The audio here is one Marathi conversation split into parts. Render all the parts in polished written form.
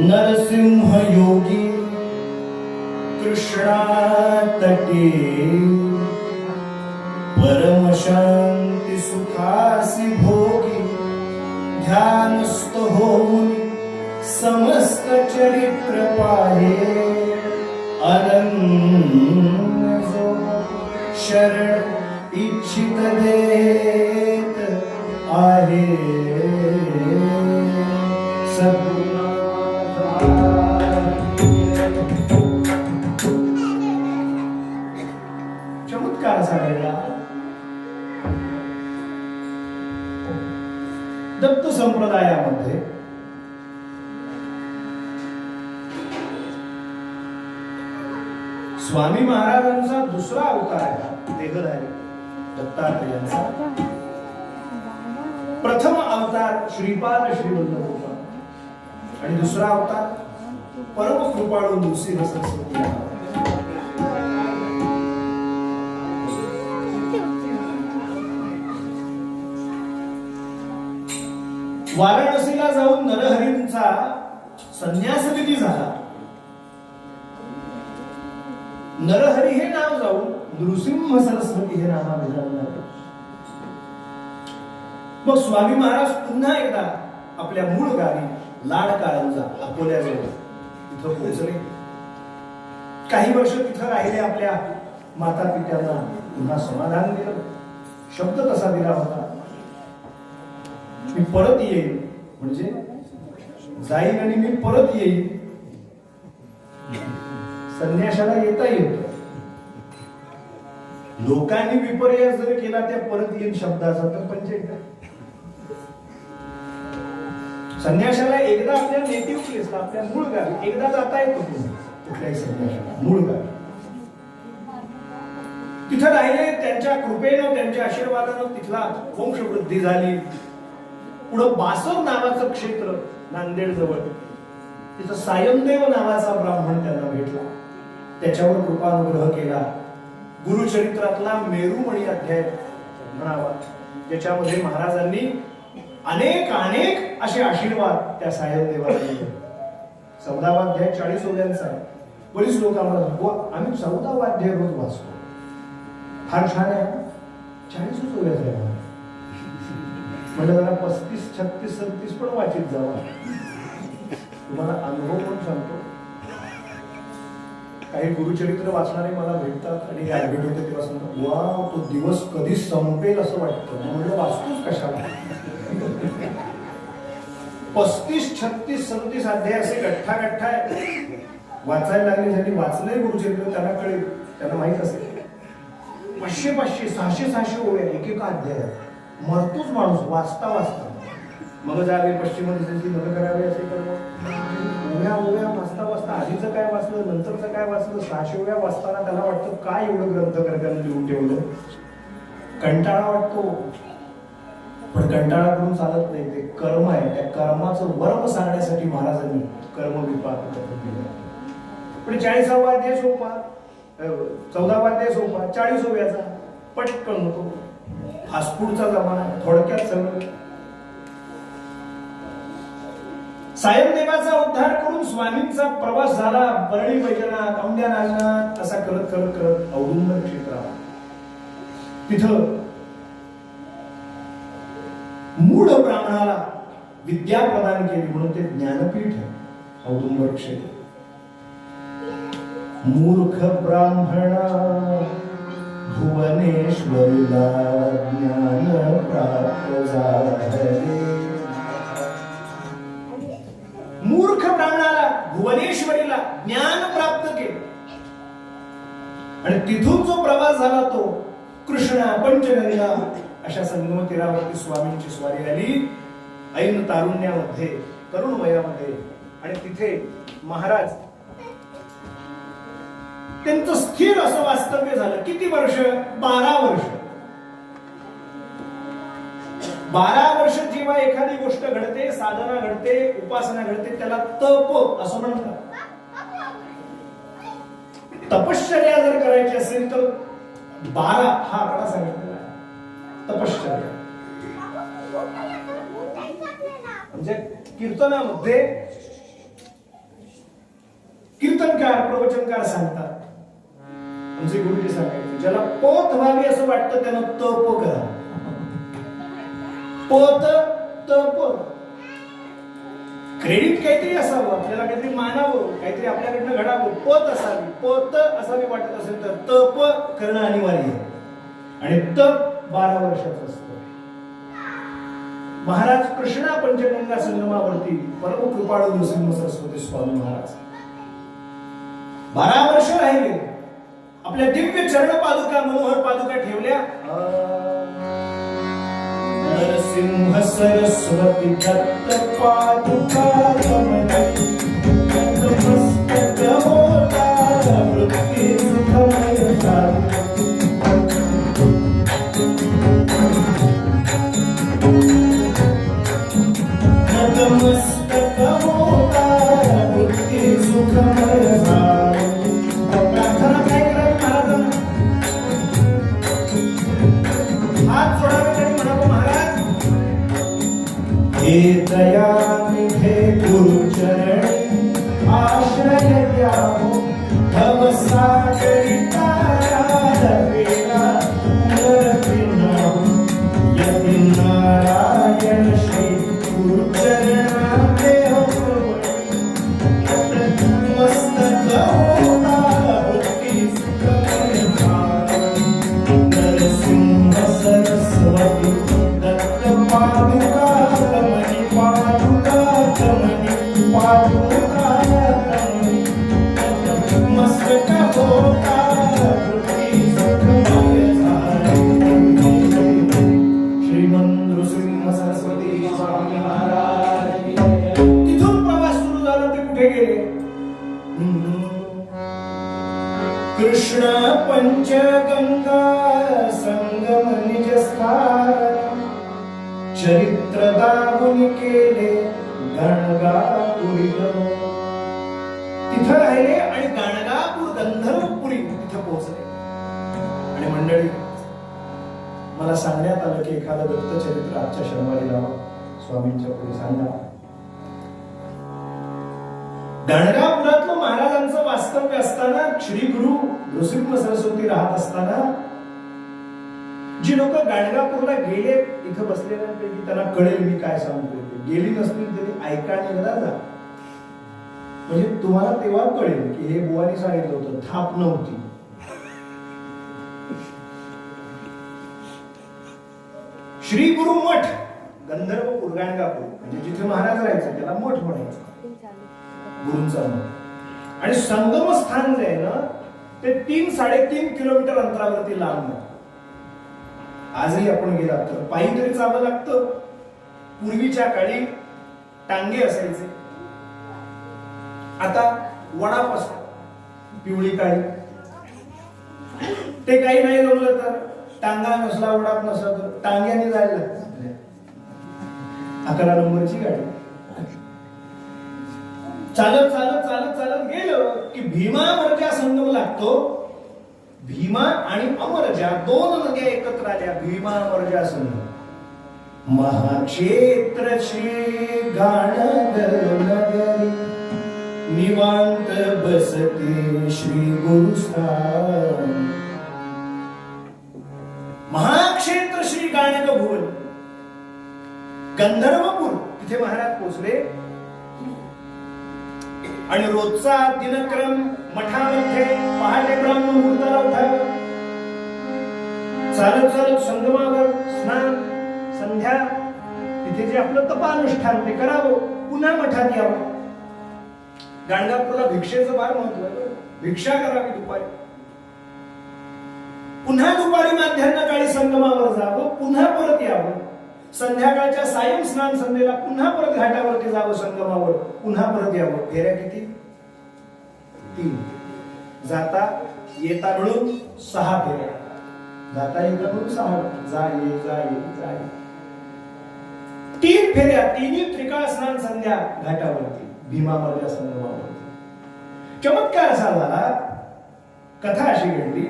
नरसिंह योगी कृष्णा तटे परम शांती सुखासी भोगी ध्यानस्थ होऊन समस्त चरित्र पाहे अनन्य जो शरण इच्छित देत आहे चमत्कार झालेला दत्त संप्रदायामध्ये स्वामी महाराजांचा दुसरा अवतार आहे देहधारी दत्तात्रेयांचा. प्रथम अवतार श्रीपाद श्रीवल्लभ आणि दुसरा अवतार परम कृपाळू नृसिंह सरस्वती. वाराणसीला जाऊन नरहरींचा संन्यास विधी झाला. नरहरी हे नाव जाऊन नृसिंह सरस्वती हे नामाभिधान झाले. मग स्वामी महाराज पुन्हा एकदा आपल्या मूळ गावी लाडकारंजा अकोल्याजवळ तिथं पोहोचले. काही वर्ष तिथं राहिले. आपल्या माता पित्यांना पुन्हा समाधान दिलं. शब्द तसा दिला होता, मी परत येईल, म्हणजे जाईल आणि मी परत येईल. संन्याशाला येता येत. लोकांनी विपर्यास जर केला त्या परत येईल शब्दाचा तर पंचे संन्याशाला एकदा आपल्या नेटिव्ह प्लेसला आपल्या मूळ गावी एकदा जाता येतो. कुठल्याही संन्याशाला मूळ गावी तिथं राहिले. त्यांच्या कृपेनं त्यांच्या आशीर्वादानं तिथला वंशवृद्धी झाली. पुढं बासव नावाचं क्षेत्र नांदेड जवळ तिथं सायनदेव नावाचा ब्राह्मण त्यांना भेटला. त्याच्यावर कृपानुग्रह केला. गुरुचरित्रातला मेरुमणी अध्याय म्हणावा, ज्याच्यामध्ये महाराजांनी अनेक अनेक असे आशीर्वाद त्या सायनदेवाला दिले. 14वा अध्याय 40 ओव्यांचा आहे. बरीच लोक आम्हाला आम्ही 14वा अध्याय रोज वाचतो. फार छान आहे. 40 वयाचा आहे. म्हणजे जरा 35, 36, 37 पण वाचित जावा. तुम्हाला अनुभव पण सांगतो. काही गुरुचरित्र वाचणारे मला भेटतात आणि ऍडमिट होते तेव्हा सांगतात, वा तो दिवस कधी संपेल असं वाटतं. म्हणजे वाचतोच कशाला. 35, 36, 37 अध्याय असे गठ्ठा वाचायला लागले. ज्यांनी वाचलंय गुरुचरित्र त्यांना कळेल, त्यांना माहित असेल. 500, 600 ओव्या एकेका अध्यायात. मरतोच माणूस वाचता. मग जावे पश्चिम दिशेची मग करावे असे कर्म. ओव्या वाचता आधीचं काय वाचलं, नंतरचं काय वाचलं. 600 ओव्या वाचताना त्याला वाटतं काय एवढं ग्रंथकर्त्यानं लिहून ठेवलं. कंटाळा वाटतो, पण कंटाळा करून चालत नाही. ते कर्म आहे, त्या कर्माचं वर्म सांगण्यासाठी महाराजांनी कर्मविपाक केलं. पण 40वा अध्याय सोपा, 14वा अध्याय सोपा, 40 ओव्याचा पटकन होतो. फास्टफूडचा जमाना, थोडक्यात सगळं. सायमदेवाचा उद्धार करून स्वामींचा प्रवास झाला. परळी वैजनाथ, औंढ्या नागनाथ असा करत करत करत औदुंबर क्षेत्रात. तिथं मूढ ब्राह्मणाला विद्या प्रदान केली म्हणून ते ज्ञानपीठ आहे औदुंबर क्षेत्र. मूर्ख ब्राह्मणा भुवनेश्वरीला ज्ञान प्राप्त झाले. मूर्ख ब्राह्मणाला भुवनेश्वरीला ज्ञान प्राप्त केले. आणि तिथून जो प्रवास झाला तो कृष्णा, पंचगंगा अशा संगम तीरावरती स्वामींची स्वारी आली. ऐन तारुण्यामध्ये, तरुण वयामध्ये. आणि तिथे महाराज त्यांचं स्थिर असं वास्तव्य झालं. किती वर्ष? 12 वर्ष. 12 वर्ष जेव्हा एखादी गोष्ट घडते, साधना घडते, उपासना घडते, त्याला तप असं म्हणतात. तपश्चर्या जर करायची असेल तर 12 हा आकडा सांगितलेला आहे. तपश्चर्या म्हणजे कीर्तनामध्ये कीर्तनकार, प्रवचनकार सांगतात, आमचे गुरुजी सांगायचे, ज्याला पोत व्हावी असं वाटतं त्यानं तप करा. पोत, तप. क्रेडिट काहीतरी असावं, आपल्याला काहीतरी मानावं, काहीतरी आपल्याकडनं घडावं. पोत असावी, पोत असावी वाटत असेल तर तप करणं अनिवार्य आहे. आणि तप 12 वर्षाचं असतं. महाराज कृष्णा पंचगंगा संगमावरती परम कृपाळू नृसिंह सरस्वती स्वामी महाराज 12 वर्ष राहिले. आपल्या दिव्य चरण पादुका, मनोहर पादुका ठेवल्या. नरसिंह सरस्वती दत्त पादुका रमणी, नतमस्तक होता वृत्ती सुखमय झाली. नतमस्तक होता वृत्ती सुखमय झाली. प्रार्थना काय करावी महाराजांना? हात जोडावे आणि म्हणावं, महाराज हे दयानिधे गुरुचरणी आश्रय द्यावो. भव सागरी तारा यति नारायण श्री गुरुचरणा देव मस्तक होता वृत्ती सुखमय झाली. नरसिंह सरस्वती दत्त पादुका रमणी, पादुका रमणी, पादुका रमणी. मस्तक होता वृत्ती सुखमय झाली. श्रीमंत नृसिंह सरस्वती स्वामी महाराज. तिथून प्रवास सुरू झाला. ते कुठे गेले? कृष्ण पंचगंगा संगम निजस्थान. चरित्र दावून केले गणगापुरी. तिथं राहिले आणि गणगापूर गंधर्वपुरी तिथं पोहोचले. आणि मंडळी, मला सांगण्यात आलं की एखादं दत्तचरित्र आजच्या शनिवारी लावा, स्वामींच्या पुढे सांगा. गणगापुरातलं महाराजांचं वास्तव्य असताना, श्री गुरु नृसिंह सरस्वती राहत असताना जी लोक गाणगापूरला गेले, इथं बसलेल्यांपैकी त्यांना कळेल मी काय सांगतोय. गेली नसतील तरी ऐका आणि एकदा जा, म्हणजे तुम्हाला तेव्हा कळेल की हे बुवानी सांगितलं होतं, थाप नव्हती. श्री गुरु मठ गंधर्वपूर गाणगापूर, म्हणजे जिथे महाराज राहायचे त्याला मठ म्हणायचं, गुरूंचा मठ. आणि संगम स्थान जे आहे ना ते 3-3.5 किलोमीटर अंतरावरती लांब आहे. आजही आपण गेला तर पायी तरी चाललं लागतं. पूर्वीच्या काळी टांगे असायचे, आता वडाप असतो पिवळी काळी. ते काही नाही जमलं तर टांगा नसला, वडाप नसला तर टांग्याने जायला लागतं. 11 नंबरची गाडी. चालत चालत चालत चालत गेलं की भीमामर्जा संगम लागतो. भीमा आणि अमरजा 2 नद्या एकत्र आल्या, भीमामर्जा संगम. महाक्षेत्र श्री गाणगनगरी निवांत बसते श्री गुरुस्थान. महाक्षेत्र श्री गाणग भुवन गंधर्वपूर, तिथे महाराज पोचले. आणि रोजचा दिनक्रम मठामध्ये पहाटे ब्रह्ममुहूर्ताला उठावं, चालत चालत संगमावर स्नान, संध्या तिथे जे आपलं तपानुष्ठान ते करावं, पुन्हा मठात यावं. गाणगापूरला भिक्षेचं फार महत्व आहे. भिक्षा करावी दुपारी, पुन्हा दुपारी माध्यान्ह संगमावर जावं, पुन्हा परत यावं. संध्याकाळच्या सायं स्नान संध्येला पुन्हा परत घाटावरती जावं, संगमावर पुन्हा परत यावं. फेऱ्या किती? 3. जाता येता मिळून 6 फेऱ्या. जाता येता मिळून 6. जा ये जा ये जा ये. 3 फेऱ्या, 3 त्रिकाळ स्नान संध्या घाटावरती, भीमामर्जा संगमावरती. चमत्कार असा झाला, कथा अशी घडली.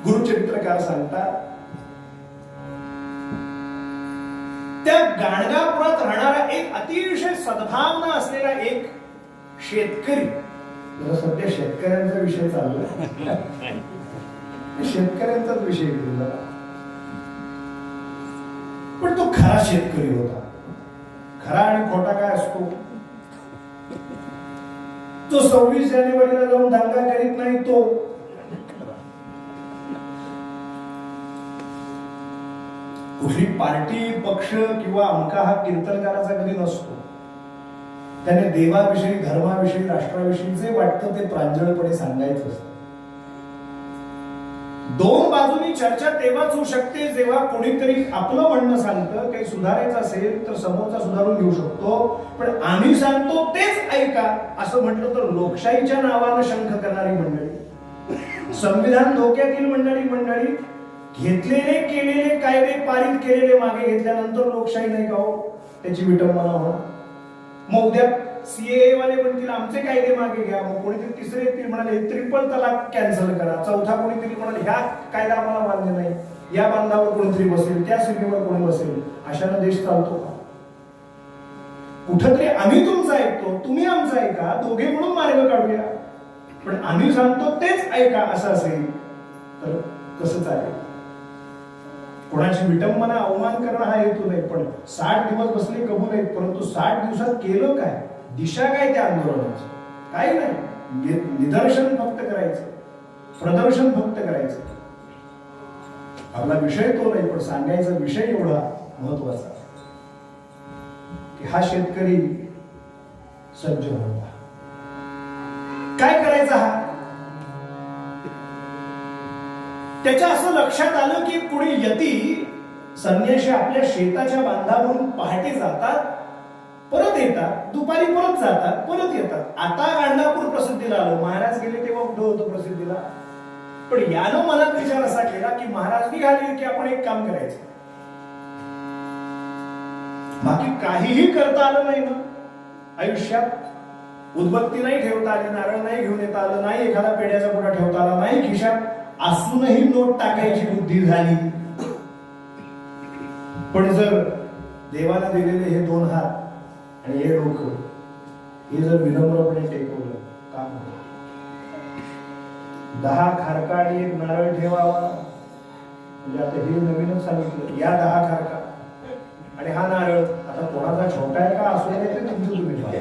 गुरुचरित्रकार सांगतात, त्या गाणगापुरात राहणारा एक अतिशय सद्भावना असलेला एक शेतकरी. सध्या शेतकऱ्यांचा विषय चालला, शेतकऱ्यांचाच विषय घेऊन, पण तो खरा शेतकरी होता. खरा आणि खोटा काय असतो? तो 26 जानेवारीला जाऊन दांगा करीत नाही, तो कुठली पार्टी पक्ष किंवा अमका हा कीर्तनकाराचा कधी नसतो. त्याने देवाविषयी, धर्माविषयी, राष्ट्राविषयी जे वाटतं ते प्रांजळपणे सांगायचं असतं. 2 बाजूनी चर्चा तेव्हाच होऊ शकते जेव्हा कोणीतरी आपलं म्हणणं सांगतं. काही सुधारायचं असेल तर समोरचा सुधारून घेऊ शकतो, पण आम्ही सांगतो तेच ऐका असं म्हटलं तर लोकशाहीच्या नावानं शंख करणारी मंडळी, संविधान धोक्यातील मंडळी घेतलेले केलेले कायदे पारित केलेले मागे घेतल्यानंतर लोकशाही नाही का हो, त्याची विटंबना होणार. मग उद्या सीएए वाले म्हणतील आमचे कायदे मागे घ्या, मग कोणीतरी तिसरे येतील म्हणाले 3 तलाक कॅन्सल करा, चौथा कोणीतरी म्हणाले ह्या कायदा आम्हाला मान्य नाही, या बांधावर कोणीतरी बसेल, त्या सीमेवर कोणी बसेल. अशानं देश चालतो का? कुठंतरी आम्ही तुमचं ऐकतो, तुम्ही आमचं ऐका, दोघे म्हणून मार्ग काढूया. पण आम्ही सांगतो तेच ऐका असं असेल तर कसं चालेल? कोणाची विटंबना, अवमान करणं हा हेतू नाही. पण 60 दिवस बसले कबूल आहेत, परंतु 60 दिवसात केलं काय? दिशा काय त्या आंदोलनाची? काही नाही. निदर्शन फक्त करायचं, प्रदर्शन फक्त करायचं. आपला विषय तो नाही, पण सांगायचा विषय एवढा महत्वाचा की हा शेतकरी सज्ज होता. काय करायचा हा? त्याच्या असं लक्षात आलं की पुढे यती संन्याशी आपल्या शेताच्या बांधावरून पहाटे जातात, परत येतात, दुपारी परत जातात, परत येतात. आता गाणगापूर प्रसिद्धीला आलो. महाराज गेले तेव्हा कुठं होतं प्रसिद्धीला? पण यानं मनात विचार असा केला की महाराज निघाले की आपण एक काम करायचं. बाकी काहीही करता आलं नाही ना आयुष्यात. उदबत्ती नाही ठेवता आली, नारळ नाही घेऊन येता आलं, नाही एखादा पेढ्याचा पुडा ठेवता आला, नाही खिशात असूनही नोट टाकायची बुद्धी झाली. पण जर देवाला दिलेले हे 2 हात आणि हे डोकं हे जर विनम्रपणे टेकवलं, काम होतं. 10 खारका आणि 1 नारळ ठेवावा, म्हणजे आता हे नवीनच सांगितलं, या 10 खारका आणि हा नारळ. आता कोणाचा छोटा आहे का असू दे ते तुमचं तुम्ही बघा.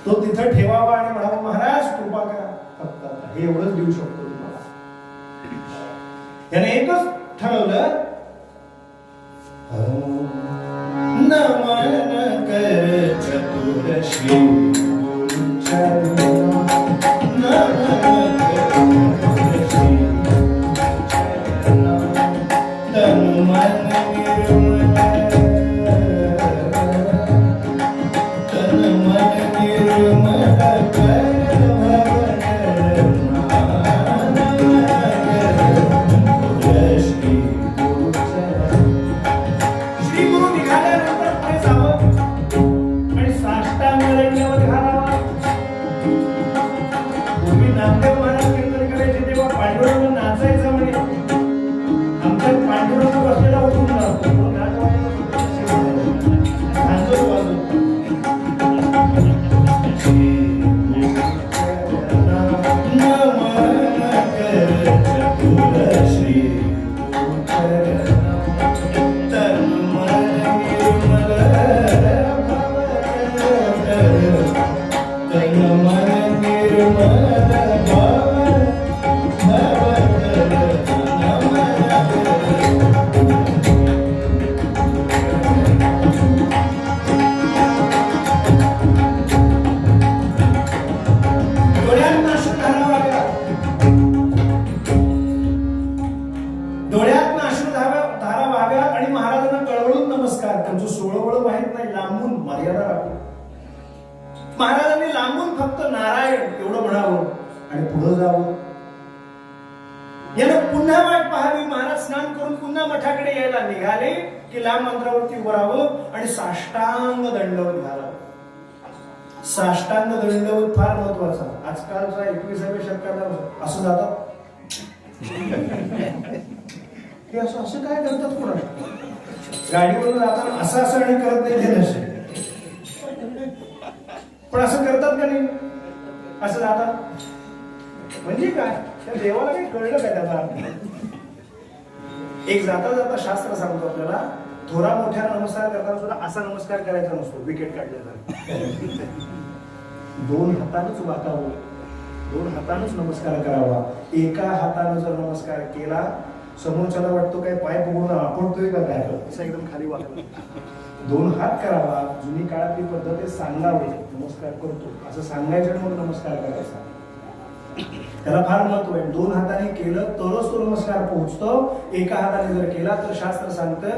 तो तिथं ठेवावा आणि म्हणावा महाराज कृपा करा, फक्त हे एवढंच देऊ शकतो तुम्हाला. त्याने एकच ठरवलं, नमन कर चतुर श्री गुरुचरणा, नमन कर श्री गुरुचरणा, तन मन निर्मल, तन मन निर्मल कर महाराजांनी लांबून फक्त नारायण एवढं म्हणावं आणि पुढे जावं. यानं पुन्हा वाट पाहावी. महाराज स्नान करून पुन्हा मठाकडे यायला निघाले की लांब अंतरावरती उभं राहावं आणि साष्टांग दंडवत घालावं. साष्टांग दंडवत फार महत्वाचा. आजकालचा 21व्या शतकाला असं जातात की असं काय करतात पुढे गाडीवरून जाताना असं असं आणि करत नाही ते नसे, पण असं करतात का नाही? असं जातात म्हणजे काय? त्या देवाला काही कळलं काय त्याचा? एक जाता जाता शास्त्र सांगतो आपल्याला, थोडा मोठ्या नमस्कार करताना सुद्धा असा नमस्कार करायचा नसतो विकेट काढल्याचा. 2 हातानच वाकावं, 2 हातानच नमस्कार करावा. एका हातानं जर नमस्कार केला समोरच्याला वाटतो काय पाय पकडून आपटतोय का काय, असं एकदम खाली वाकला. 2 हात करावा. जुनी काळातली पद्धत आहे, सांगावे नमस्कार करतो असं सांगायचं मग नमस्कार करायचा. त्याला फार महत्व आहे. 2 हाताने केलं तरच तो नमस्कार पोहोचतो. एका हाताने जर केला तर शास्त्र सांगतं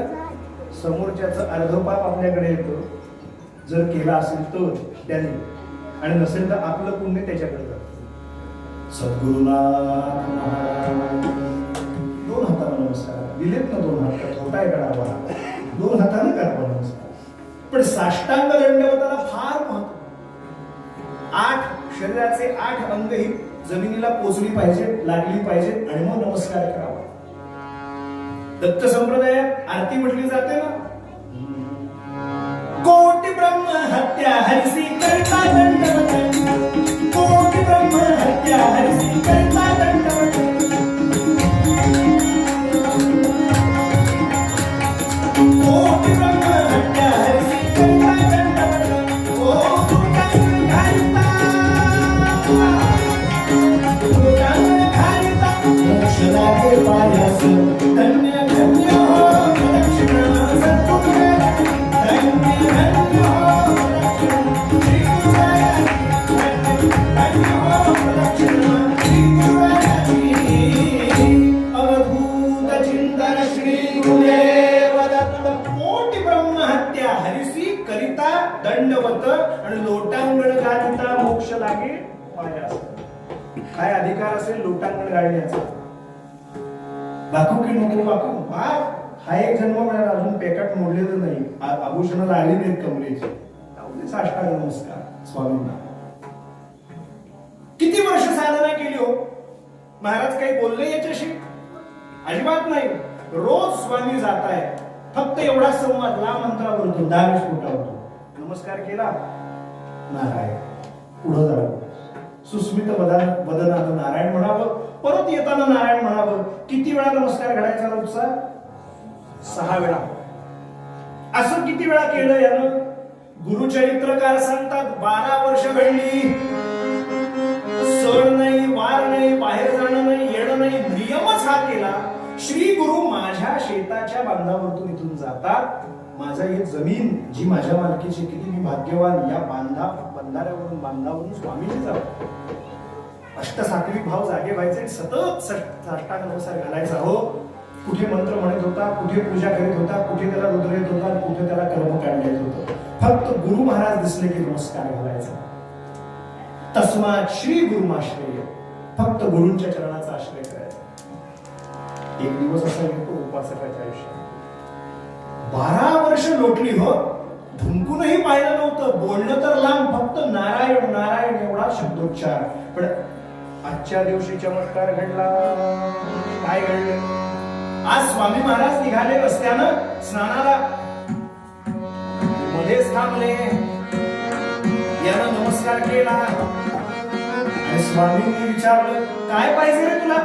समोरच्याचं अर्धपाप आपल्याकडे येतं जर केला असेल तर त्याने, आणि नसेल तर आपलं पुण्य त्याच्याकडे जातं. सद्गुरुनाथ महाराज 2 हाताने नमस्कार दिलेत ना. 2 हात छोटा आहे करावा, 2 हाताने करावा नमस्कार. पण साष्टांग दंडवताला फार महत्व. 8 शरीराचे 8 अंग ही जमिनीला पोचली पाहिजे, लागली पाहिजे आणि मग नमस्कार करावा. दत्त संप्रदायात आरती म्हटली जाते ना, कोटी ब्रह्म हत्या हरिसी करता दंडवत, कोटी ब्रह्म हत्या हरिसी करता दंडवत, कोटी ब्रह्म हत्या हरिसी करता दंडवत. ओ तुटांग घालता, तुटांग घालता मोक्ष लागे पायास. धन्य धन्य हो दक्षिणा सत्पुरुष, धन्य धन्य हो दक्षिणा श्री गुरुरायाची, धन्य हो दक्षिणा श्री गुरुरायाची. अवधूत चिंतन श्री गुरुदेव दत्त. कोटी ब्रह्म हत्या हरिसी करिता दंडवत आणि लोटांगण घालिता मोक्ष लागे पायास. काय अधिकार असेल लोटांगण गाळण्याचा? दाखवू की नको दाखवू? हा एक जन्म मिळाला, अजून पेकाट मोडलेलं नाही, आभूषणाला आली नाहीत कमरेची. साष्टांग नमस्कार स्वामींना. किती वर्ष साधना केली हो महाराज? काही बोलले याच्याशी? अजिबात नाही. रोज स्वामी जात आहे, फक्त एवढा संवाद लांब अंतरावरतो 10-20 फुटावरतो. नमस्कार केला, नारायण पुढे जाऊ. सुस्मित वदनानं नारायण म्हणावं, परत येताना नारायण म्हणावं. किती वेळा नमस्कार घडायचा रोजचा? 6 वेळा. असं किती वेळा केलं यानं? गुरुचरित्रकार सांगतात 12 वर्ष घडली. सण नाही, वार नाही, बाहेर जाणं नाही, येणं नाही, नियमच हा केला. श्री गुरु माझ्या शेताच्या बांधावरतून इथून जातात. माझा ही जमीन जी माझ्या मालकीची, किती मी भाग्यवान. या बंधाऱ्यावरून बांधावरून स्वामीजी जातो. अष्टसात्विक भाव जागे व्हायचे, सतत साष्टांग नमस्कार घालायचा. हो, कुठे मंत्र म्हणत होता, कुठे पूजा करीत होता, कुठे त्याला रुद्र येत होता, कुठे त्याला कर्मकांड येत होतं. फक्त गुरु महाराज दिसले की नमस्कार घालायचा. तस्मात श्री गुरुमाश्रय, फक्त गुरूंच्या चरणाचा आश्रय करायचा. एक दिवस असा येतो उपासकाच्या आयुष्यात. 12 वर्ष लोटली. हो, धुंकूनही पाहिलं नव्हतं, बोलणं तर लांब, फक्त नारायण नारायण एवढा शब्दोच्चार. पण आजच्या दिवशी चमत्कार घडला. काय घडलं? आज स्वामी महाराज निघाले रस्त्यानं स्नानाला, मध्येच थांबले. यानं नमस्कार केला आणि स्वामींनी विचारलं, काय पाहिजे रे तुला?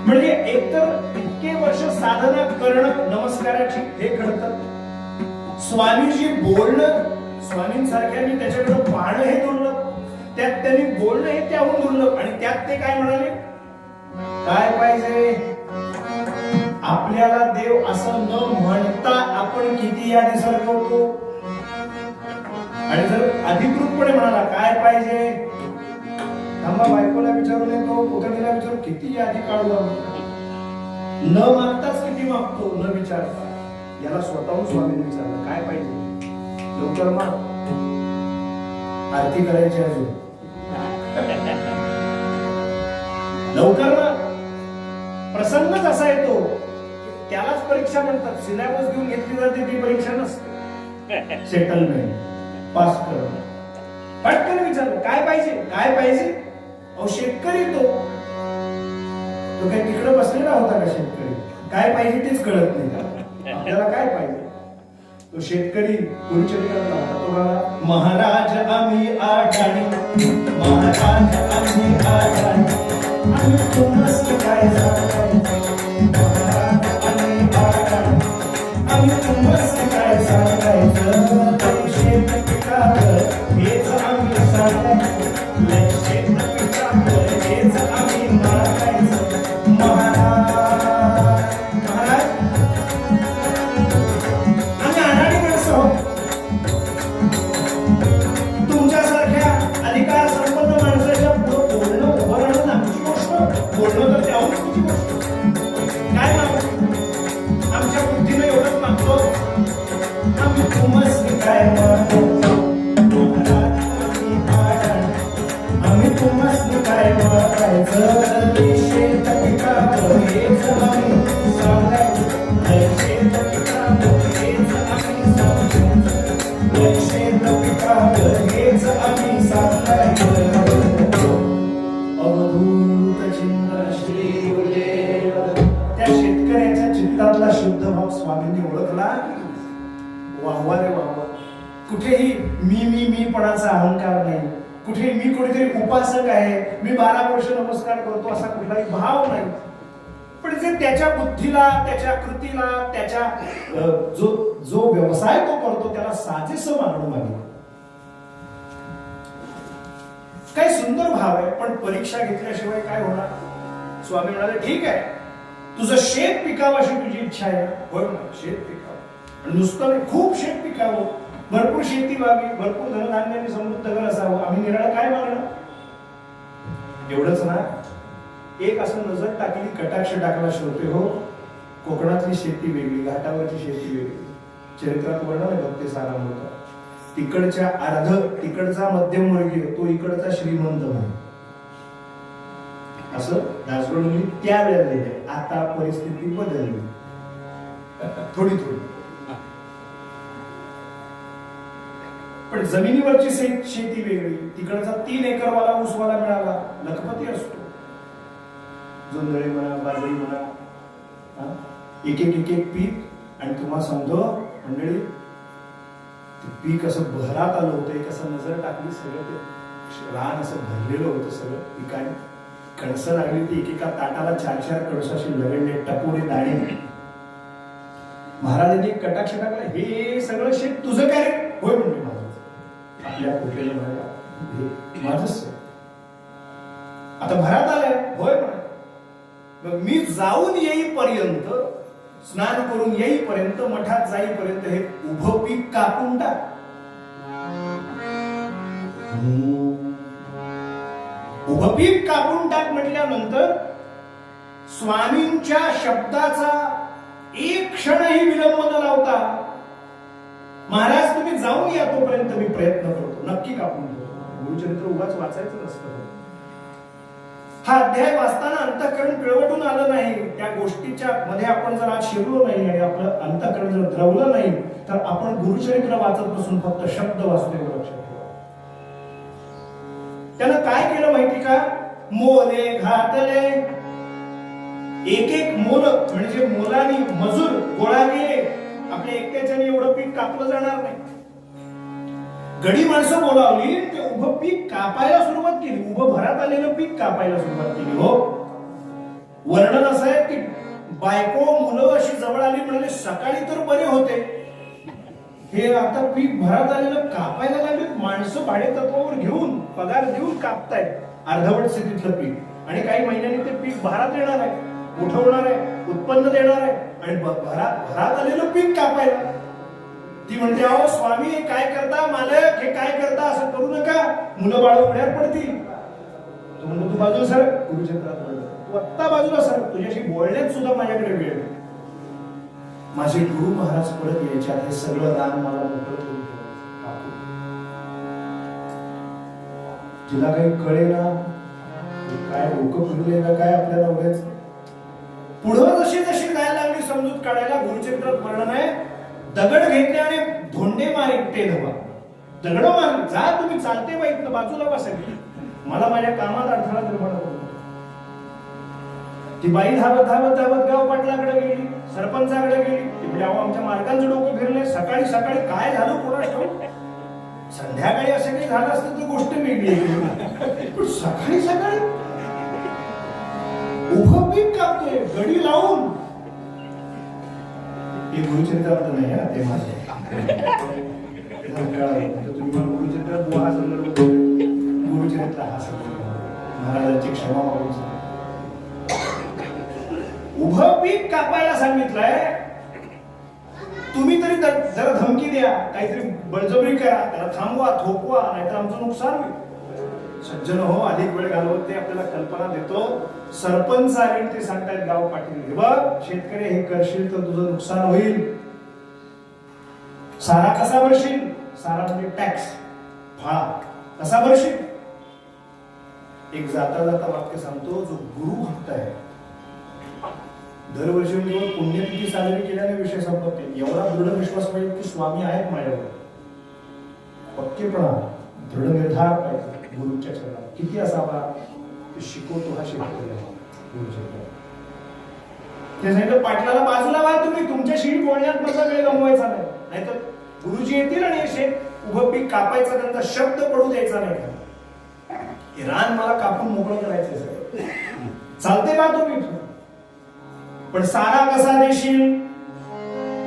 म्हणजे एकतर इतके वर्ष साधना करणं नमस्काराची, हे घडतं. स्वामीजी बोलणं, स्वामींसारख्यांनी त्याच्याकडे पाहणं हे दुर्लभ. त्यात त्यांनी बोलणं हे त्याहून दुर्लभ. आणि त्यात ते काय म्हणाले? काय पाहिजे? आपल्याला देव असं न म्हणता आपण किती यादी सरकवतो. आणि जर अधिकृतपणे म्हणाला काय पाहिजे, थांबा बायकोला विचारून येतो, पुतणीला विचारू, किती यादी काढू. न मागताच किती मागतो, न विचारता. याला स्वतःहून स्वामींनी विचारलं, काय पाहिजे? लवकर माग, आरती करायची अजून. लवकर माग. प्रसंगच असा येतो, त्यालाच परीक्षा म्हणतात. सिलेबस घेऊन घेतली जाते ती परीक्षा नसते. सेटलमेंट, पास करणं. पटकन विचारलं, काय पाहिजे? काय पाहिजे? अहो शेतकरी तो काही तिकडे बसलेला होता का शेतकरी? काय पाहिजे तेच कळत नाही का? आपल्याला काय पाहिजे? तो शेतकरी गुरुचरित्रात होता. तो म्हणाला, महाराज आम्ही आठाणी, महाराज आम्ही आठाणी, आम्ही तुमस काय सांगायचं. महाराज आम्ही आठाणी, आम्ही तुमस काय सांगायचं. शेत पिकावर हेच आम्ही सांगायचं. शेत पिकावर हेच आम्ही मागायचं. महाराज आम्ही अडाणी माणसं आहोत. तुमच्यासारख्या अधिकार संपन्न माणसाच्या पुढे बोलणं उभं राहणं आमची गोष्ट. बोलणं तर त्याहून तुमची गोष्ट. काय मागतो? आमच्या बुद्धीने एवढंच मागतो, आम्ही तुमस काय मागतो. आम्ही तुमस काय मागायचं. शेत पिकावर हेच आम्ही सांगायचं. शेत पिकावर हेच आम्ही सांगायचं. शेत पिकावर हेच आम्ही सांगायचं. अवधूत चिंतन श्री गुरुदेव. त्या शेतकऱ्याच्या चित्तातला शुद्ध भाव स्वामींनी ओळखला. वाहवा रे वाहवा. कुठेही मीपणाचा अहंकार नाही. कुठे मी कोणीतरी उपासक आहे, मी 12 वर्ष नमस्कार करतो, असा कुठलाही भाव नाही. पण जे त्याच्या बुद्धीला, त्याच्या कृतीला, त्याच्या जो व्यवसाय तो करतो त्याला साजेसं मागणं मागे. काय सुंदर भाव आहे. पण परीक्षा घेतल्याशिवाय काय होणार? स्वामी म्हणाले, ठीक आहे, तुझं शेत पिकावं अशी तुझी इच्छा आहे. होय ना, शेत पिकावं. नुसतं नाही, खूप शेत पिकावं, भरपूर शेती व्हावी, भरपूर धनधान्याने समृद्ध घर असावं. आम्ही निराळं काय मागणं? एवढंच ना. एक असं नजर टाकली, कटाक्ष टाकला श्रोते हो. कोकणातली शेती वेगळी, घाटावरची शेती वेगळी. चरित्रात वर्णन आहे भक्ती सारामृत. तिकडचा मध्यमवर्गीय, तो इकडचा श्रीमंत म्हणे. असं दासगडुनी त्यावेळेला लिहिले. आता परिस्थिती बदलली थोडी थोडी. पण जमिनीवरची शेती वेगळी. तिकडचा 3 एकरवाला ऊसवाला मिळाला, लखपती असतो. जोंधळे म्हणा, बाजरी म्हणा, एक एक पीक. आणि तुम्हाला सांगतो मंडळी, ते पीक असं बहरात आलं होतं. एक असं नजर टाकली, सगळं ते रान असं भरलेलं होतं सगळं पिकाने. कणसं लागली ती एकेका ताटाला 4-4 कणसं अशी लगडले, टपोरे दाणे. महाराजांनी एक कटाक्ष टाकला, हे सगळं शेत तुझं काय रे? होय म्हणते माझं. आपल्या कुठेला म्हणाला, माझंच. आता भरात आलंय? होय म्हणा. मग मी जाऊन येईपर्यंत, स्नान करून येईपर्यंत, मठात जाईपर्यंत हे उभं पीक कापून टाक. उभं पीक कापून टाक म्हटल्यानंतर स्वामींच्या शब्दाचा एक क्षणही विलंब न लावता, महाराज तुम्ही जाऊन या तोपर्यंत मी प्रयत्न करतो, नक्की कापून ठेवतो. गुरुचरित्र उगाच वाचायचं नसतं. हा अध्याय वाचताना अंतःकरण पिळवटून आलं नाही, त्या गोष्टीच्या मध्ये आपण जर आज शिरलो नाही आणि आपलं अंतःकरण जर द्रवलं नाही, तर आपण गुरुचरित्र वाचत बसून फक्त शब्द वाचले लक्षात ठेवा. त्यानं काय केलं माहिती का? मोले घातले, एक एक मोल म्हणजे मोलानी मजूर गोळा केले. आपल्या एकट्याच्याने एवढं पीक कापलं जाणार नाही. गडी माणसं बोलावली, ते उभं पीक कापायला सुरुवात केली. उभं भरात आलेलं पीक कापायला सुरुवात केली. हो, वर्णन असं आहे की बायको मुलं अशी जवळ आली, म्हणाले सकाळी तर बरे होते, हे आता पीक भरात आलेलं कापायला लागले. माणसं भाडे तत्वावर घेऊन, पगार देऊन कापतायत अर्धवट स्थितीतलं पीक. आणि काही महिन्यांनी ते पीक भरात येणार आहे, उठवणार आहे, उत्पन्न देणार आहे. आणि भरात आलेलं पीक कापायला ती म्हणते, अहो स्वामी हे काय करता, मालक हे काय करता, असं करू नका, मुलं बाळ उघड्यात पडतील. तो म्हणतो, तू बाजूला सर. गुरुचरित्रात म्हणलं, तू आत्ता बाजूला सर, तुझ्याशी बोलण्यात सुद्धा माझ्याकडे वेळ नाही. माझे गुरु महाराज परत यायच्या, हे सगळं रान मला मोकळं करून ठेवायचं. तिला काही कळे ना, काय डोकं फिरले का काय आपल्याला उघडायचं. पुढं जशी जशी जायला लागली समजूत काढायला, गुरुचरित्रात वर्णन आहे, दगड घेतले आणि धोंडे मारे ते धवा. दगड मारले, जा तुम्ही चालते बाई, बाजूला बसा, मला माझ्या कामात अडथळा निर्माण होतो. ती बाई धावत धावत धावत गाव पाटलाकडे गेली, सरपंचाकडे गेली. ती म्हणजे अहो आमच्या मार्गांचं डोकं फिरले, सकाळी सकाळी काय झालं कोणास ठाऊक. संध्याकाळी असं काही झालं असतं तर गोष्ट वेगळी. पण सकाळी सकाळी उभं पीक कापतोय गडी लावून. हे गुरुचरित्रात नाही आहे, ते माझे. तुम्ही गुरुचरित्रात हा संदर्भ, गुरुचरित्र हा संदर्भ, महाराजांची क्षमा मागून उभं पीक कापायला सांगितलंय. तुम्ही तरी जरा धमकी द्या, काहीतरी बळजबरी करा, त्याला थांबवा, थोपवा, नाहीतर आमचं नुकसान होईल. सज्जन हो, अधिक वेळ घालवत ते आपल्याला कल्पना देतो. सरपंच आले, ते सांगतायत गाव पाटील, हे बघ शेतकरी, हे करशील तर तुझं नुकसान होईल. सारा कसा भरशील? सारा म्हणजे टॅक्स, फाळा कसा भरशील? एक जाता जाता वाक्य सांगतो, जो गुरु भक्त आहे, दरवर्षी केवळ पुण्यतिथी साजरी केल्याने विषय संपत नाही. एवढा दृढ विश्वास पाहिजे की स्वामी आहेत माझ्यावर, पक्केपणा, दृढ निर्धार पाहिजे गुरुच्या चरणात. किती असावा ते शिकवतो हा शेतकरी गुरुच्या. ते सांगितलं, पाटलाला बाजूला व्हा, तुम्ही तुमच्याशी बोलण्यात माझा वेळ गमवायचा नाही, नाहीतर गुरुजी येतील आणि शेत उभं पीक कापायचा, त्यांचा शब्द पडू द्यायचा नाही. रान मला कापून मोकळं करायचं सगळं. चालते का तुम्ही? पण सारा कसा देशील?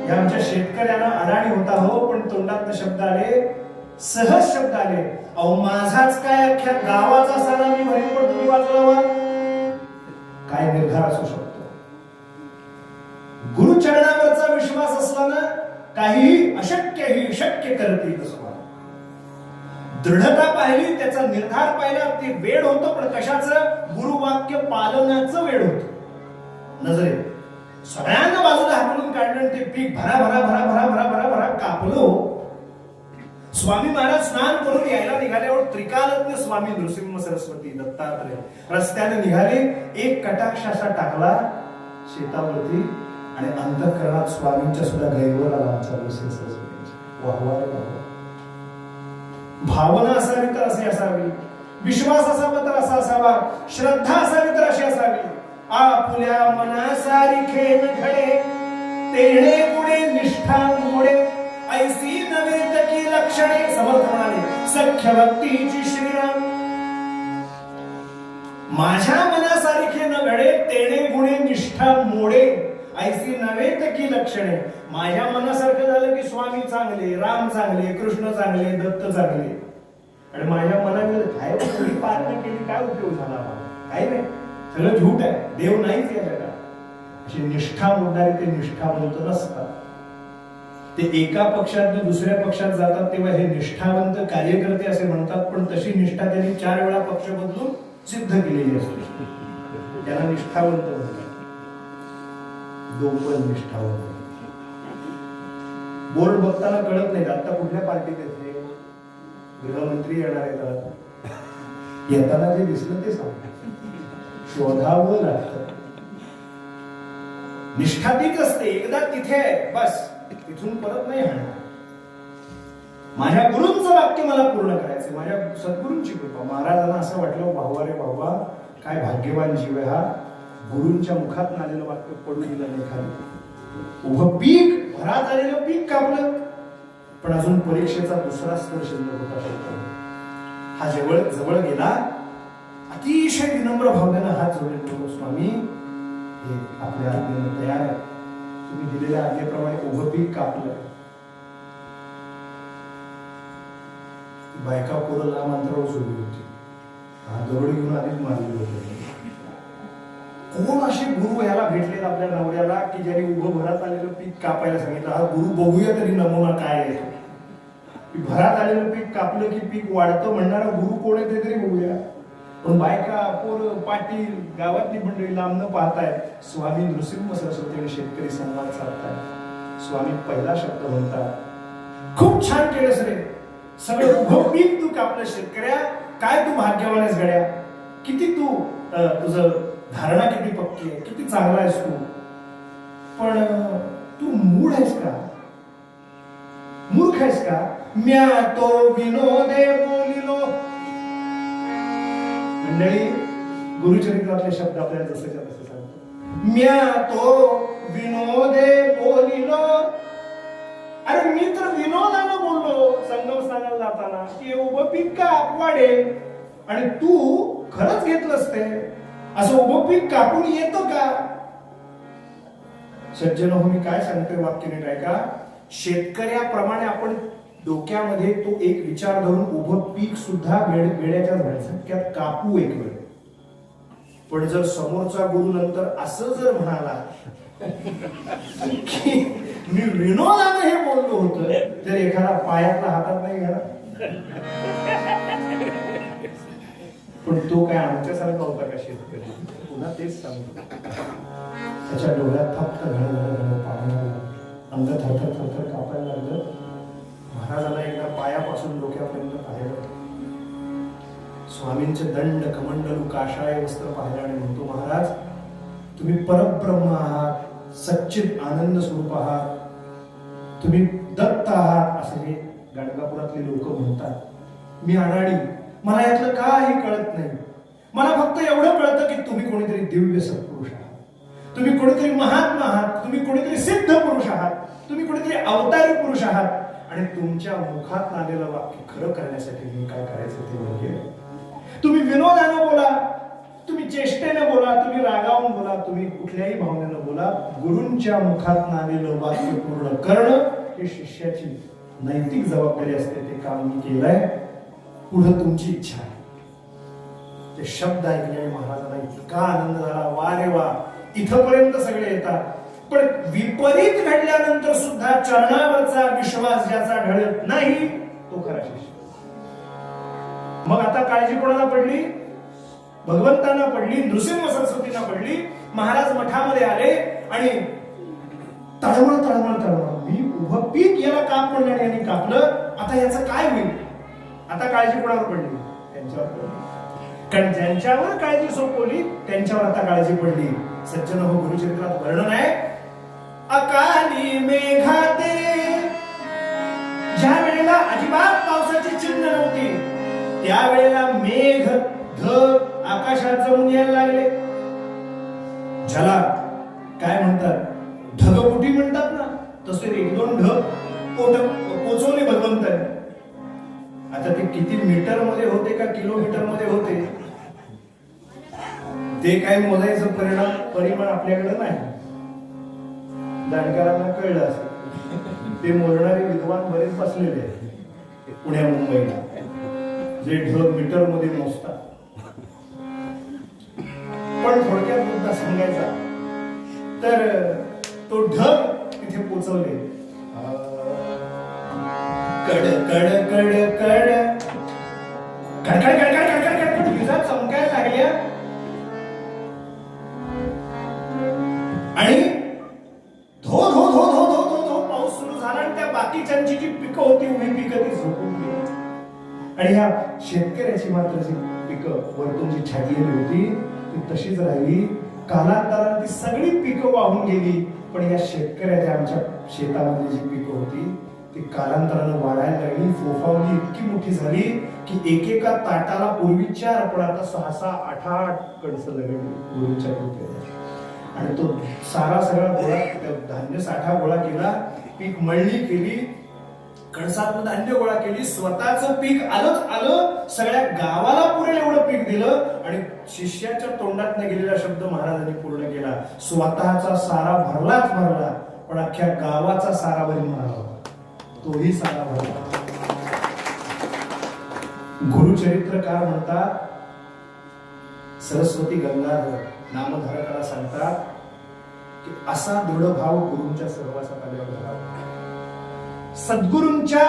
या आमच्या शेतकऱ्यांना अडाणी होता हो, पण तोंडात शब्द आले, सहज शब्द आले, अहो माझाच काय अख्ख्या गावाचा सारा मी भरीत, पण तुम्ही वाचला. काय निर्धार असू शकतो? गुरुचरणावरचा विश्वास असला ना, काहीही अशक्यही शक्य करते. दृढता पाहिली, त्याचा निर्धार पाहिला, ते वेळ होतं, पण कशाचं? गुरुवाक्य पालनाचं वेळ होतं. नजरे सगळ्यांना बाजूला हाकलून काढलं, ते पीक भरा भरा भरा भरा भरा भरा भरा कापलं. स्वामी महाराज स्नान करून यायला निघाल्यावर त्रिकालज्ञ स्वामी नृसिंह सरस्वती दत्तात्रय रस्त्याने निघाले. एक कटाक्ष असा टाकला शेतावरती आणि अंतःकरणात स्वामींच्या सुद्धा गैरवर आला आमच्या नृसिंह सरस्वतींच्या. वाहवा रे वाहवा. भावना असावी तर अशी असावी, विश्वास असावा तर असा असावा, श्रद्धा असावी तर अशी असावी. आपुल्या मनासारिखे न घडे, तेणे गुणे निष्ठा मोडे, ऐसी नवे तकी लक्षणे समर्थ म्हणाले सख्य भक्तीची श्रीराम. माझ्या मनासारखे न घडे तेणे गुणे निष्ठा मोडे ऐसी नव्हे की लक्षणे. माझ्या मनासारखं झालं की स्वामी चांगले, राम चांगले, कृष्ण चांगले, दत्त चांगले, आणि माझ्या मनामध्ये काय पालना केली काय उपयोग झाला? काय नाही, सगळं झूट आहे, देव नाहीच या जगात. अशी निष्ठा मोडणारे ते निष्ठावंत नसतात. ते एका पक्षात दुसऱ्या पक्षात जातात तेव्हा हे निष्ठावंत कार्यकर्ते असे म्हणतात, पण तशी निष्ठा त्यांनी 4 वेळा पक्ष बदलून सिद्ध केलेली असते. त्याला निष्ठावंत म्हणतात. दोन निष्ठावंत. बोर्ड बघताना कळत नाही आता कुठल्या पार्टीत येते, गृहमंत्री येणार आहेत, येताना जे दिसलं ते सांगतात, शोधावं लागतं. निष्ठा तीच असते, एकदा तिथे आहे बस, तिथून परत नाही हाणणार. माझ्या गुरूंचं वाक्य मला पूर्ण करायचं, माझ्या सद्गुरूंची कृपा. महाराजांना असं वाटलं भावा रे भावा, काय भाग्यवान जीव आहे हा, गुरूंच्या मुखात आलेलं वाक्य पडू दिलं नाही खाली. उभं पीक, भरात आलेलं पीक कापलं, पण अजून परीक्षेचा दुसरा स्तर शिल्लक होता. हा जवळ गेला, अतिशय विनम्र भावनेनं हात जोडले, स्वामी हे आपल्या आज्ञेनं तयार आहे, तुम्ही दिलेल्या आज्ञेप्रमाणे उभं पीक कापलं. बायका पोरं लांब अंतरावर सोडली होती, हा दगड घेऊन आधीच मारले होते. कोण असे गुरु याला भेटलेत आपल्या नवऱ्याला की ज्यांनी उभं भरात आलेलं पीक कापायला सांगितलं? हा गुरु बघूया तरी नमुना काय आहे. भरात आलेलं पीक कापलं की पीक वाढतं म्हणणारा गुरु कोण आहे ते तरी बघूया. पण बायका पोरं पाटील गावातली मंडळी लांब न पाहतायत. स्वामी नृसिंह सरस्वती आणि शेतकरी संवाद साधतायत. स्वामी पहिला शब्द म्हणतात, खूप छान केलंस रे, सगळं उभं पीक तू कापलं शेतकऱ्या, काय तू भाग्यवान आहेस गड्या, किती तू तुझं धारणा किती पक्की आहे, किती चांगला आहेस तू. पण तू मूढ आहेस का, मूर्ख आहेस का? म्या तो विनोदे बोलिलो. मंडळी, गुरुचरित्रातले शब्द आपल्याला जसंच्या तसं सांगतो. म्या तो विनोदे बोलिलो. अरे मी तर विनोदानं बोललो संगम स्नानाला जाताना की उभं पीक काप वाढेल, आणि तू खरंच घेतलंस ते. असं उभं पीक कापून येतं का? सज्जन हो, मी काय सांगतोय वाक्य नीट ऐका. शेतकऱ्याप्रमाणे आपण डोक्यामध्ये तो एक विचार धरून उभं पीक सुद्धा वेळेच्या झटक्यात कापू एक वेळ. पण जर समोरचा गुरु नंतर असं जर म्हणाला की मी विनोदानं हे बोललो होतं, तर एखादा पायातला हातात नाही घ्याला. पण तो काय आमच्यासारखा होता का शेतकरी? पुन्हा तेच सांगतो, त्याच्या डोळ्यात फक्त घडघड पाणी आलं, अंग थरथर थरथर कापायला लागलं. महाराजांना एकदा पायापासून डोक्यापर्यंत पाहिलं. स्वामींचे दंड कमंडलू काशाय वस्त्र पाहिलं आणि म्हणतो, महाराज तुम्ही परब्रह्म आहात, सच्चित आनंद स्वरूप आहात, तुम्ही दत्त आहात, असे हे गाणगापुरातले लोक म्हणतात. मी अनाडी, मला यातलं काही कळत नाही. मला फक्त एवढं कळतं की तुम्ही कोणीतरी दिव्य सत्पुरुष आहात, तुम्ही कोणीतरी महात्मा आहात, तुम्ही कोणीतरी सिद्ध पुरुष आहात, तुम्ही कोणीतरी अवतारी पुरुष आहात, आणि तुमच्या मुखात आलेलं वाक्य खरं करण्यासाठी मी काय करायचं ते म्हणजे तुम्ही विनोदानं बोला, तुम्ही चेष्टेनं बोला, तुम्ही रागावून बोला, तुम्ही कुठल्याही भावनेनं बोला, गुरूंच्या मुखात आलेलं वाक्य पूर्ण करणं ही शिष्याची नैतिक जबाबदारी असते. ते काम मी केलंय, पुढे तुमची इच्छा आहे. ते शब्द ऐकले महाराजांना इतका आनंद झाला, वा रे वा, इथपर्यंत सगळे येतात. पण विपरीत घडल्यानंतर सुद्धा चरणावरचा विश्वास ज्याचा ढळत नाही तो खरा शिष्य. मग आता काळजी कोणाला पडली? भगवंतांना पडली, नृसिंह सरस्वतींना पडली. महाराज मठामध्ये आले आणि तळमळ तळमळ तळमळ, मी उभं पीक याला काप म्हणलं आणि यांनी कापलं, आता याचं काय होईल? आता काळजी कोणावर पडली? त्यांच्यावर पडली. कारण ज्यांच्यावर काळजी सोपवली त्यांच्यावर आता काळजी पडली. सज्जन हो, गुरुचरित्रात वर्णन आहे, अकाली मेघाते, ज्या वेळेला अजिबात पावसाची चिन्ह नव्हती त्यावेळेला मेघ ढग आकाशात जमून यायला लागले. ज्याला काय म्हणतात, ढगफुटी म्हणतात ना, तसे एक दोन ढग पोचवले भगवंताने. आता ते किती मीटर मध्ये होते का किलोमीटर मध्ये होते ते काय मोजायचं परिमाण आपल्याकडे नाही. जाणकारांना कळलं असेल. ते मोजणारे विद्वान बरेच बसलेले आहेत पुण्या मुंबईला, जे ढग मीटर मध्ये मोजतात. पण थोडक्यात मुद्दा सांगायचा तर तो ढग तिथे पोचवले. कड कड कड कड कडकड कडकड कडकड कडकड विजा चमकायला लागल्या आणि धो धो धो धो धो धो धो पाऊस सुरू झाला आणि त्या बाकीच्यांची जी पिकं होती उभी पिकं ती झोपून गेली. आणि ह्या शेतकऱ्याची मात्र जी पिकं वरतून जी छाटलेली होती ती तशीच राहिली. कालांतराने ती सगळी पिकं वाहून गेली. पण या शेतकऱ्याच्या आमच्या शेतामध्ये जी पिकं होती ती कालांतरानं वाढायला लागली, फोफावली, इतकी मोठी झाली की एकेका ताटाला पूर्वी 4 पण आता 6-6, 8-8 कणसं लगडली पूर्वीच्या कृतीला. आणि तो सारा सगळा गोळा धान्य साठा गोळा केला, पीक मळणी केली, कणसातलं धान्य गोळा केली, स्वतःच पीक आलंच आलं, सगळ्या गावाला पुरेल एवढं पीक दिलं. आणि शिष्याच्या तोंडात गेलेला शब्द महाराजांनी पूर्ण केला, स्वतःचा सारा भरलाच भरला पण अख्ख्या गावाचा सारा भरून म्हणाला तोही सारा भरला. गुरुचरित्रकार म्हणतात, सरस्वती गंगाधर नामधारकाला सांगतात की असा दृढ भाव गुरूंच्या सहवासात आल्यावर घडावा. सद्गुरूंच्या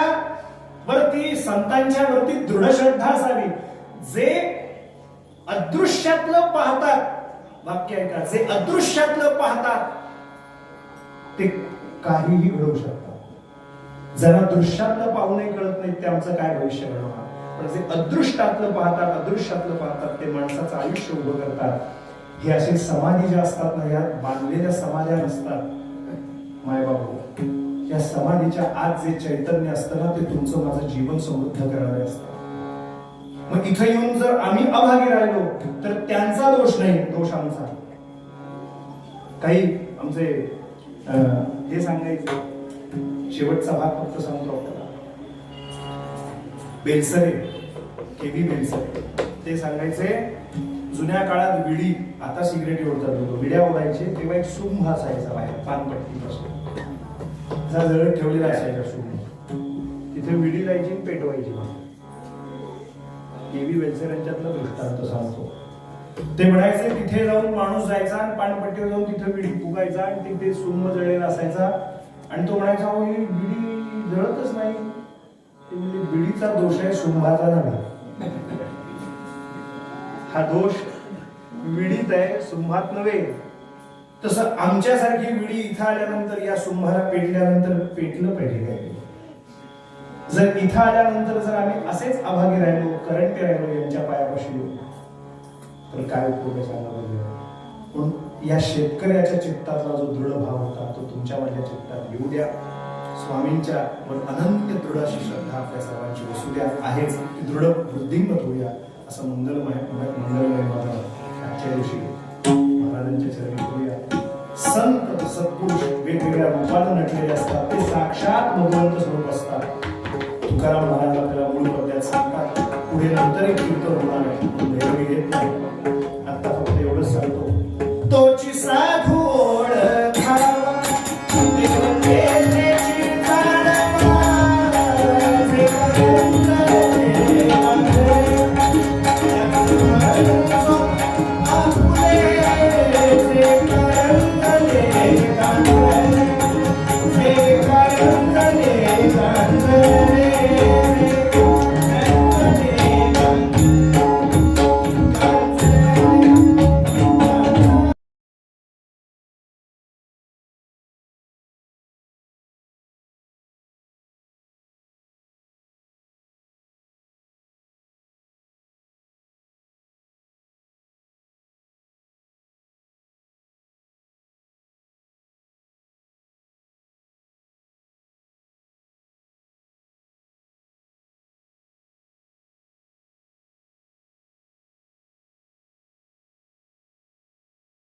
वरती, संतांच्या वरती दृढ श्रद्धा असावी. जे अदृश्यातलं पाहतात, वाक्य ऐका, जे अदृश्यातलं पाहतात ते काहीही घडवू शकतात. ज्यांना दृश्यातलं पाहूनही कळत नाही ते आमचं काय भविष्य घडवणार. पण जे अदृष्टातलं पाहतात, अदृश्यातलं पाहतात ते माणसाचं आयुष्य उभं करतात. हे असे समाधी ज्या असतात ना, या बांधलेल्या समाध्या नसतात मायबाबू. या समाधीच्या आत जे चैतन्य असतं ना ते तुमचं माझं जीवन समृद्ध करणारे असतं. मग इथं येऊन जर आम्ही अभागी राहिलो तर त्यांचा दोष नाही, दोष आमचा. काही आमचे हे सांगायचं, शेवटचा भाग फक्त सांगतो आपल्याला. बेलसरे, केबी बेलसरे, ते सांगायचे जुन्या काळात विडी, आता सिगरेट ओढतात लोक, विड्या ओढायचे तेव्हा एक शुंभ असायचा बाहेर पानपट्टीपासून जळत ठेवलेला असायचा शुंभ, तिथे विडी लायची पेटवायची. केबी बेलसरेंच्यातलं दृष्टांत सांगतो. ते म्हणायचे तिथे जाऊन माणूस जायचा आणि पानपट्टीवर जाऊन तिथे विडी फुगायचा आणि तिथे शुंभ जळलेला असायचा. आणि तो म्हणायचा हो ही बिडी जळतच नाही. ते म्हणजे बिडीचा दोष आहे, शुंभाचा नाही. हा दोष विडीत आहे, शुंभात नव्हे. तसं आमच्यासारखी विडी इथं आल्यानंतर या शुंभाला पेटल्यानंतर पेटलं पाहिजे काय. जर इथं आल्यानंतर जर आम्ही असेच अभागी राहिलो, करंटे राहिलो यांच्या पायापाशी, तर काय उपयोग सांगा बघूया. पण या शेतकऱ्याच्या चित्तातला जो दृढ भाव होता तो तुमच्या माझ्या चित्तात येऊ द्या. स्वामींच्या वर अनंत दृढ अशी श्रद्धा आपल्या सर्वांची वसू द्या. आहेच ती दृढ वृद्धिंगत होऊया असं मंगलमय माझा आजच्या दिवशी महाराजांच्या चरणी करूया. संत सत्पुरुष वेगवेगळ्या रूपानं नटलेले असतात, ते साक्षात भगवंत स्वरूप असतात. तुकाराम महाराज आपल्याला मूळ पद्यात सांगतात, पुढे नंतर एक कीर्तन होणार आहे, घेत नाही.